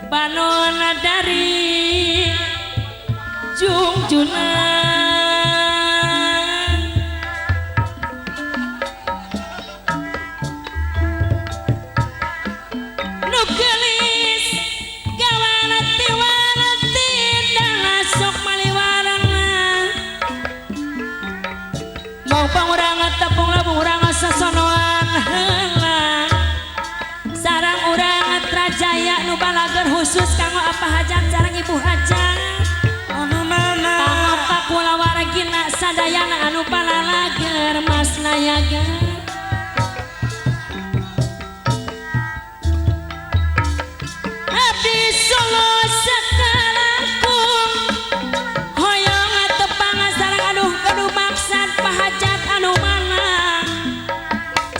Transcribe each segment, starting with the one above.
Banona dari Jungjunan nugelis gawanati wanati dan masuk maliwarang mau pangurang tepung labung urang sasonoan heula sarang urang Trajaya nu balager khusus kanggo apa hajat sareng ibu hajat anu mana pangapa kula wargina sadayana anu palalager Mas Nayaga abdi Solo sakalangkung hoyong tepang sareng aduh kedu maksad pahajat anu mana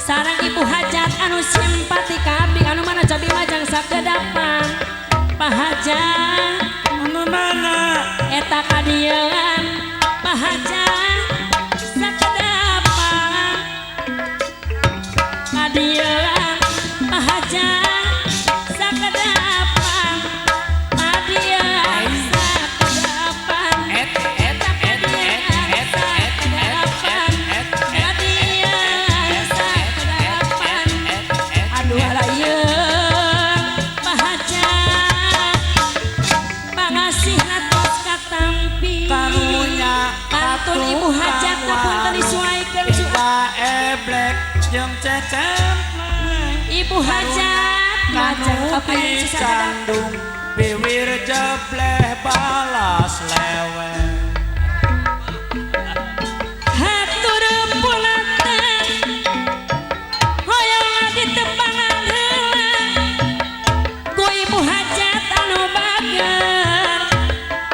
sareng ibu hajat anu simpati ka abdi anu mana cobi majang sakedapan pahajat anu mana eta kadieun pahajat sakedapan kadieun pahajat sakedapan kadieun sakedapan eta kadieun sakedapan kadieun sakedapan aduh alayeun pahajat pangasih natos katampi karunya kantun ibu hajat punten disuaikeun Iba eblek jeung cecep ibu hajat ngajak apa yang kanu sisa candung biwir jebleh balas lewe hatur pulaten hoyong ditepangan heula ku ibu hajat anu bager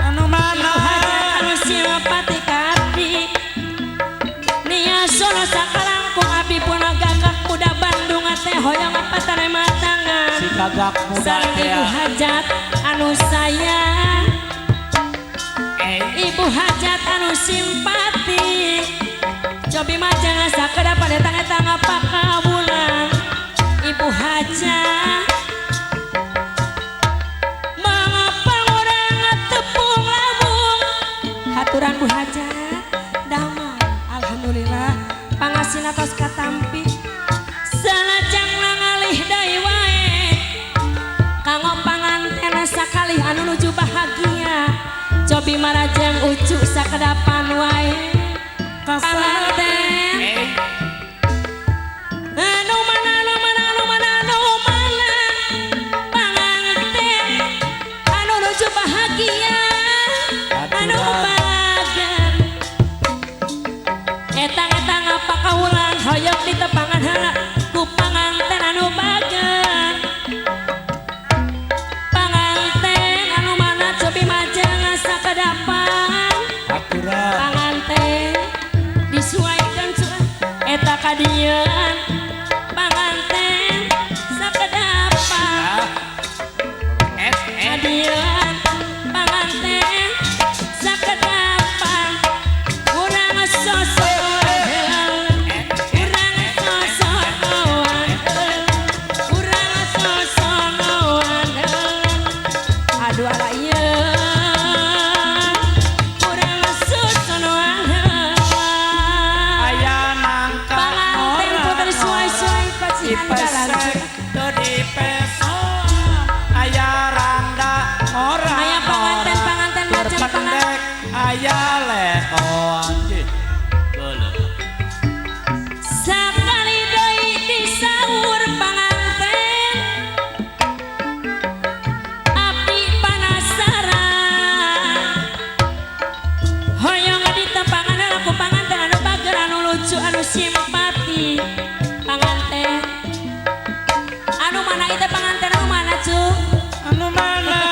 anu ibu mana hajat anu simpati ka abdi nia Solo sakalangkung abdi pun gagak muda Bandung teh hoyong apa tarema tangan si gagak muda sareng teh ibu hajat anu sayang ibu hajat anu simpati cobi majang sakedapan eta ngapa kawulan ibu hajat mangapa urang tepung labung haturan bu hajat damang alhamdulillah pangasina tos katampi salajang ngalih deui wae kanggo panganten sakalih anu nuju bahagia cobi marajang ucu sakedapan wae panganten anu mana panganten anu nuju bahagia anu bahagia eta ngapa kawulan hoyong ditepangan heula ku panganten anu bager panganten anu mana cobi majang sakedapan aturan panganten disuaikeun eta kadieun panganten sakedapan kadieun panganten sakedapan urang sosokan urang sosokan urang sosokan aduh alayeun urang sosokan aya nangka panganten puter suai-suai pacihan dipesek teu dipesoan aya randa orang aya panganten macam panganten pendek aya lehoan sakali deui disaur panganten abdi panasaran hoyong ditepangan aku panganten anu bager anu lucu anu simpati panganten anu mana itu panganten anu mana cu anu mana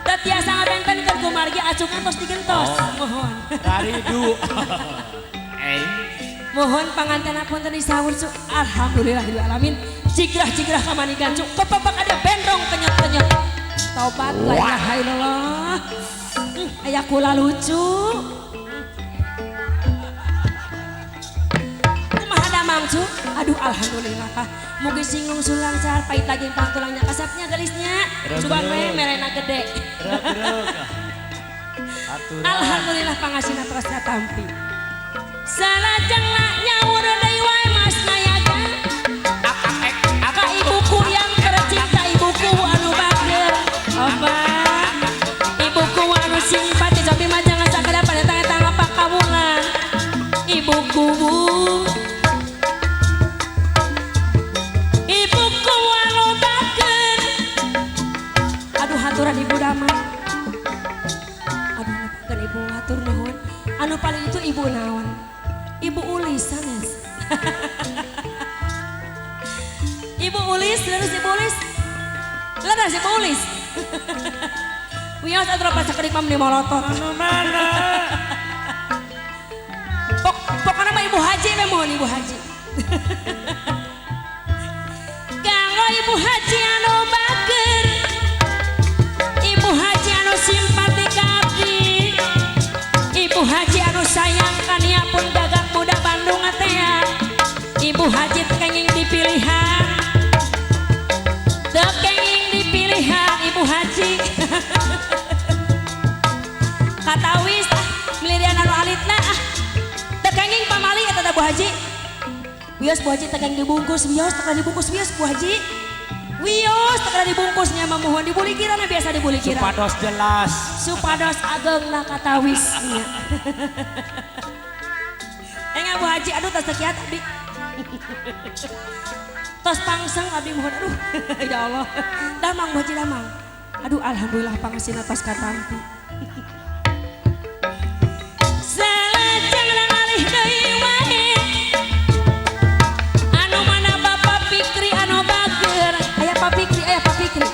teu tiasa ngabengtenkeun ku margi acukan tos digentos mohon raridu mohon panganten punten disaur cu alhamdulillahirabbil alamin cigrah-cigrah kamanikan cu kepepak ada bendong kenyot-kenyot taubat la ilaha illallah aya kula lucu damang cu. Aduh alhamdulillah. Mugi singgung sulang sahar pait lagi pantulangnya kasapnya gelisnya. Subang we merena gede. Alhamdulillah pangasina terus tampi. Salajeng lah nyaur deui wae Mas Nayaga. Ka ibuku yang tercinta, ibuku anu bageur. Abah. Ibuku anu simpati cobi mah jangan sakadapan datang-datang apa kawungan. Ibuku. Ibuku anu bageur. Aduh haturan ibu damang. Aduh bukan ibu hatur nuhun. Anu paling itu ibu naon? Ibu Ulis sanes. Ibu Ulis, terus Ibu Ulis. Leres Ibu Ulis. Wios atuh pas sakedik mah meni molotot. Anu mana? Pokoknya mah Ibu Haji mohon Ibu Haji. Kalau Ibu Haji anu bageur. Ibu Haji anu simpati ka abdi. Ibu Haji anu sayang kania pun gagak muda Bandung teh. Ibu Haji kenging dipilihan. Kenging dipilihan Ibu Haji. Katawis milirian anu alitna kenging pamali eta Bu Haji. Wios Bu Haji kenging dibungkus, wios teu dibungkus wios Bu Haji. Wios teu dibungkusnya mah mohon dibulikirana biasa dibulikirana. Supados jelas. Supados ageungna katawis nya. Enggak Bu Haji, aduh tos tekiat abdi. Tos pangseng abdi mohon aduh. Ya Allah. Damang Bu Haji damang. Aduh alhamdulillah pangasina tos katampi. Salajeng ngalih deui wae. Anu mana Bapak Fikri anu bageur. Aya Pak Fikri, aya Pak Fikri.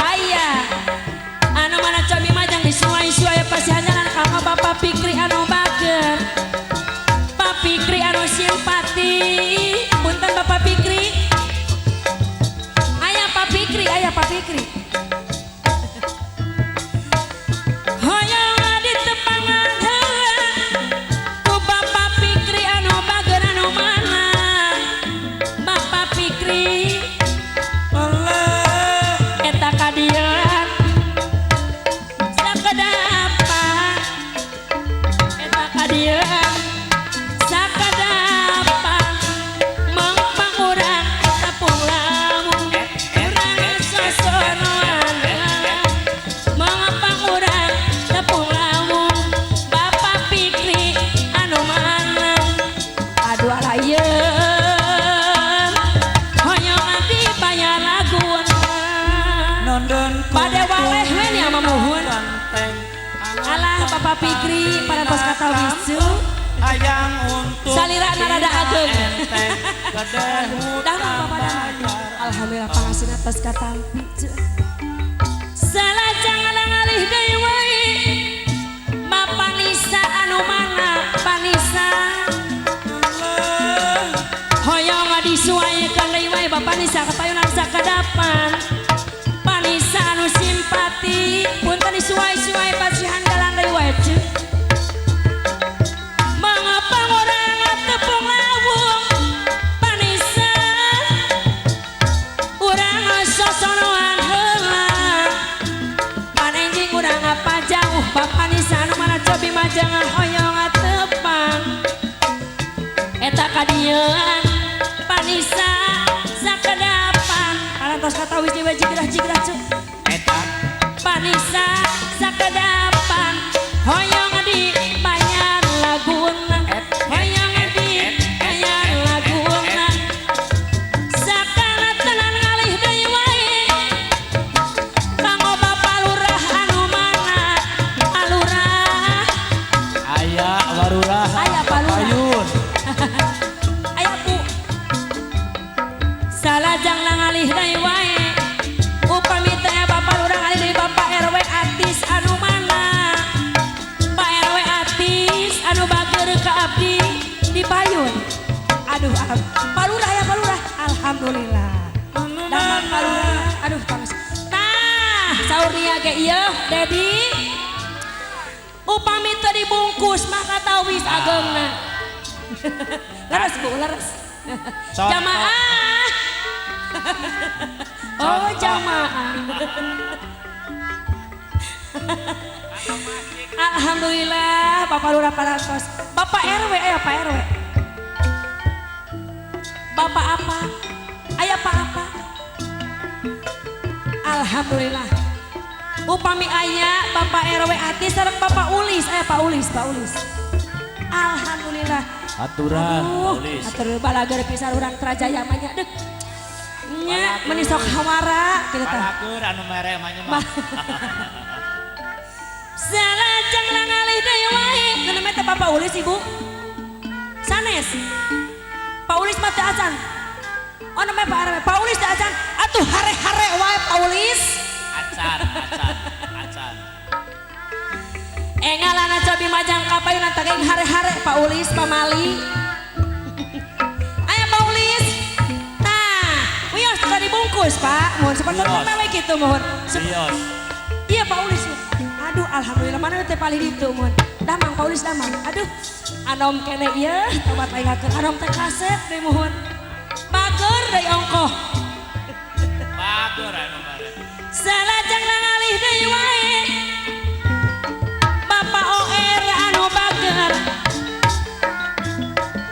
Aya. Anu mana cobi majang disuai-suai pasihanjaran ka Bapak Fikri anu bageur. Pak Fikri anu simpati. Punten Bapak Fikri. Aya Pak Fikri, aya Pak Fikri. Hoyong ditepangan heula ku Bapak Fikri anu bageur anu mana. Bapak Fikri eta kadieuan sakadapan. Eta kadieuan sakadapan mangpang urang tapung lamun urang sosonoan mangpang urang tapung lamun Bapak Fikri anu mana. Aduh alayeun hoyong dibayar lagun Nondon pada waleh we nya mamuhun. Alah Bapak Fikri pada tos kata wisu ayang untuk salira narada ageung. Gedeh Damang Bapak damang. Alhamdulillah pangasina tos katampi. Salajeng ngalih deui wae. Bapak Nisa anu mana? Panisa. Hoyong disuaikeun deui wae Bapak Nisa kapayunan sakadapan. Panisa anu simpati punten disuai-suai pasihan dalan deui wae ceuk. Mangapa urang tepung lawung Panisa urang sosonoan heula. Panenjing urang apa jauh Bapak Nisa anu mana cobi majang hoyong tepang. Eta kadieuan Panisa sakadapan. Parantos katawis di jigrah-jigrah ceuk. eta Panisa sakadapan hoyong dibayar laguna. Hoyong dibayar laguna. Sakana tenan ngalih deui wae. Kanggo Bapak Lurah anu mana? Alurah. aya warurah Aya Pak Lurah. Payun Aya Bu. Salajeng ngalih deui wae. Upami teh Bapak Lurah ngalih deui Bapak RW Atis anu mana? Pak RW Atis anu bageur ka abdi di Payun. Aduh Pak Lurah ya Pak Lurah. Alhamdulillah. Damang Pak Lurah. Aduh panas. Nah, saur nia ge ieu Dedi. Upami teu dibungkus mah katawis ageungna. Leres Bu, leres. Contoh. Jamaah. Oh Contoh. jamaah. Alhamdulillah Bapak Lurah Parantos. Bapak RW, ayo Pak RW. Bapak apa? Ayah Pak apa? Alhamdulillah. Upami ayah Bapak RW Ati sareng Bapak Ulis, ayah Pak Ulis, Pak Ulis. Alhamdulillah. Aturan, tulis. Atur balager pisan urang Trajaya mah nya deuk. Nya Balager. meni sok hawara kitu tah. Palakur anu mere mah nya mah. Salajeng langalih deui wae. Nama teh Bapak Ulis Ibu. Sanes. Pak Ulis mah teu acan. Oh namanya Pak RW. Pak Ulis teu acan. Atuh hare-hare wae Pak Ulis. Acan. Engalana cobi majang kapayunan taging hare-hare Pak Ulis pamali. Aya Pak Ulis. Nah, wios tadi dibungkus Pak. Mohon seperti Wios. mewe gitu mohon. Bios. Iya Pak Ulis. Aduh alhamdulillah mana teh palih ditu mohon. Damang Pak Ulis damang. Aduh anom kene ieu tobat aing hakeun anom teh kaset deui mohon. Bager deui ongkoh. Bagur anu mere. Salajeng langalih deui wae. Bapak OR anu bager.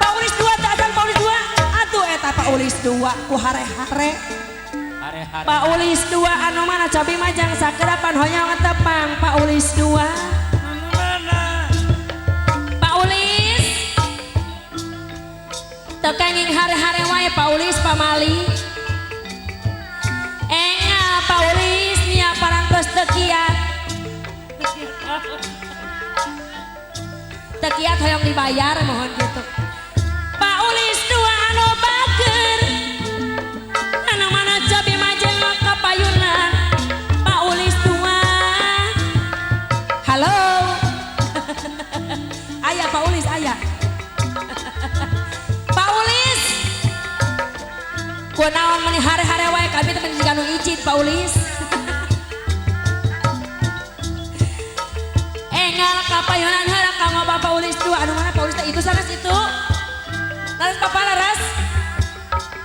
Pak Ulis 2 tak Pak Ulis 2. Atuh eta Pak Ulis 2 ku hare-hare. Hare-hare. Pak Ulis 2 anu mana cobi majang sakerapan hoyong tepang Pak Ulis 2. Anu mana? Pak Ulis tekenging hare-hare wae Pak Ulis pamali. Engal Pak Ulis nya parantos tekiat. Tekiat hoyong dibayar mohon gitu. Pak Ulis 2 anu bager. Anu mana cobi majeng kapayunan Pak Ulis 2. Halo. Ayah Pak Ulis ayah. Pak Ulis. Kunaon meni hare-hare wae kami teh jiga nu icin Pak Ulis. Engal kapayunan heurang kanggo Bapak Ulis 2. Anu mana Pak Ulis teh itu sanes itu. Laras Papa laras.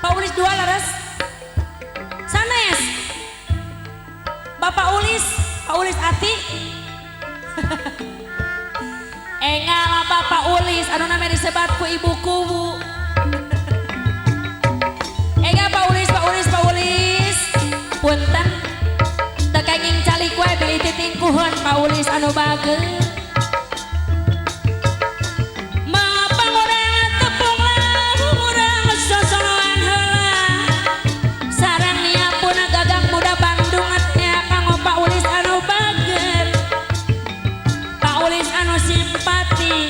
Pak Ulis 2 laras. Sanes. Bapak Ulis, Pak Ulis Ati. Engal Bapak Ulis anu namanya disebat ku ibuku Bu. Engal Pak Ulis, Pak Ulis, Pak Ulis. Punten tekenging calik we beli titingkuhun Pak Ulis anu bager. Mapang urang tepung labu urang sosonoan heula. Sareng niapuna gagang muda Bandung nya kanggo Pak Ulis anu bager. Pak Ulis anu simpati.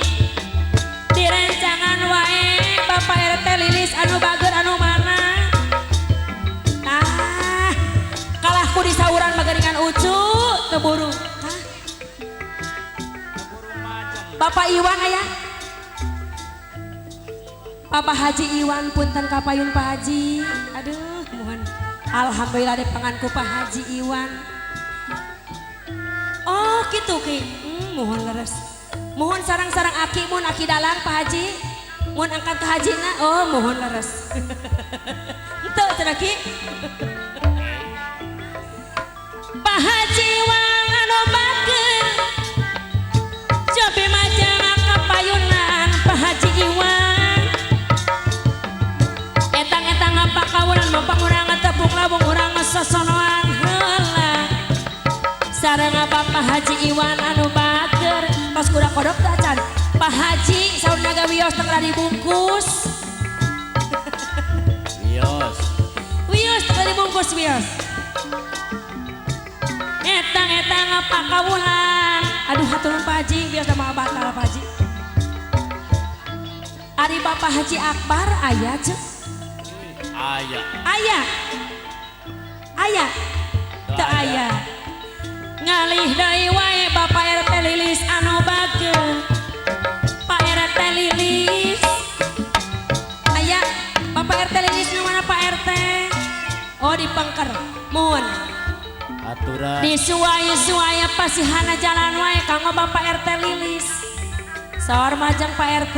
Direncangan wae Bapak RT Lilis anu bager anu mana. Ah, kalahku di sauran mageringan ucu keburu. Hah? Bapak Iwan aya? Bapak Haji Iwan punten kapayun Pak Haji. Aduh, mohon. Alhamdulillah deh panganku Pak Haji Iwan. Oh, gitu Ki. Mohon leres. Mohon sarang-sarang aki mun aki dalang Pak Haji. Mun angkat ke hajina. Oh, mohon leres. Henteu cenah Ki. Pak Haji Iwan anu bager. Cobi majang kapayunan Pak Haji Iwan. Etang-etang apa kawunan mampang urang tepung labung urang sosonoan heula. Sareng Bapak Haji Iwan anu bager. Tos kuda kodok teh acan. Pak Haji saur naga wios teu dibungkus. Bios. Wios teu dibungkus wios. Etang-etang apa kawulan. Aduh haturun Pak Haji biasa mah batal Pak Haji. Ari Bapak Haji Akbar aya ceuk. Aya. Aya. Aya. Teu aya. Ngalih deui wae Bapak RT Lilis anu bager. Pak RT Lilis. Aya Bapak RT Lilis nu mana Pak RT? Oh di Pengker. Mun. Aturan. Di suaya-suaya pasihana jalan wae kanggo Bapak RT Lilis. Saur majang Pak RT.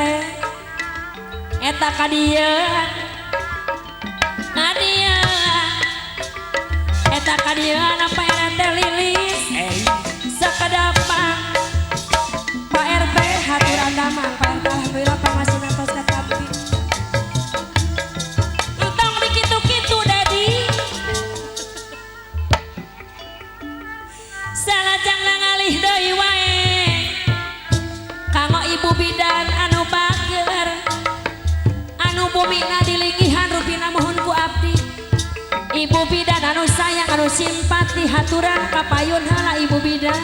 eta kadieu Nadia eta kadieu apa yang teh lilis sekedapang Pak RT haturan damang Pak RT alhamdulillah pangasina tos katapi entong dikitu-kitu Dedi salajeng ngalih deui wae kanggo ibu bidan anu bager anu bumina dilinggihan rupina mohon ku abdi ibu bidan anu sayang anu simpati haturan kapayun heula ibu bidan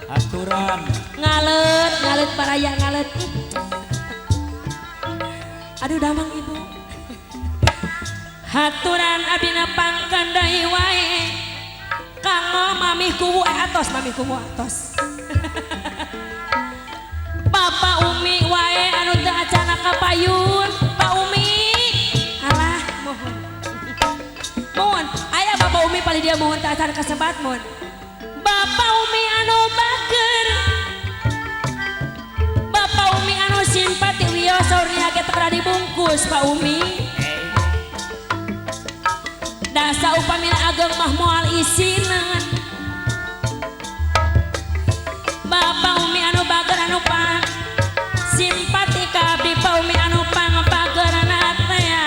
Aturan. ngalet paraya ngalet aduh damang ibu haturan abdina pangkan deui wae kanggo mamih kuwu atos Bapak Umi wae anu teu acana kapayun Pak Umi alah mohon aya Bapak Umi paling dia mohon teu acana kasebat mohon Bapak Umi anu bager Bapak Umi anu simpati wios saurnya kita kada dibungkus Pak Umi dasa upamina ageng mah moal isineun Bapak Umi anu bager anu pang simpati ka abdi Pak Umi anu pang bageurna teh ya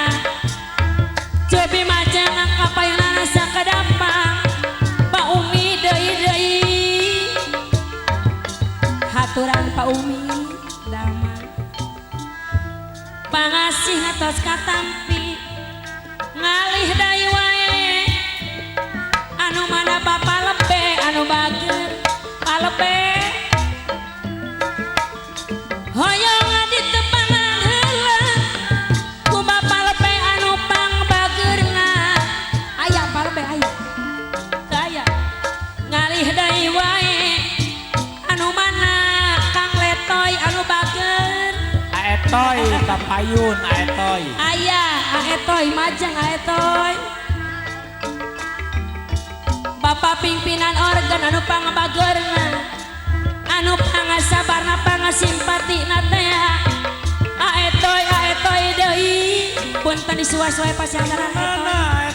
cobi majang kapayunana sakadampang Pak Umi deui haturan Pak Umi damang pangasih atas katampi ngalih deui wae anu mana Bapak Lebe anu bager Pak Lebe hoyong ditepangan heula ku Bapak Lebe anu pang bageurna aya Pak Lebe aya teu aya ngalih deui wae anu mana Kang Letoy anu bager Aetoy kapayun aetoy. aya aetoy majang aetoy Bapak pimpinan organ anu pangabageurna anu pangasabarna pangasimpatina teh aetoy deui punten disuas wae pasihandaran Mana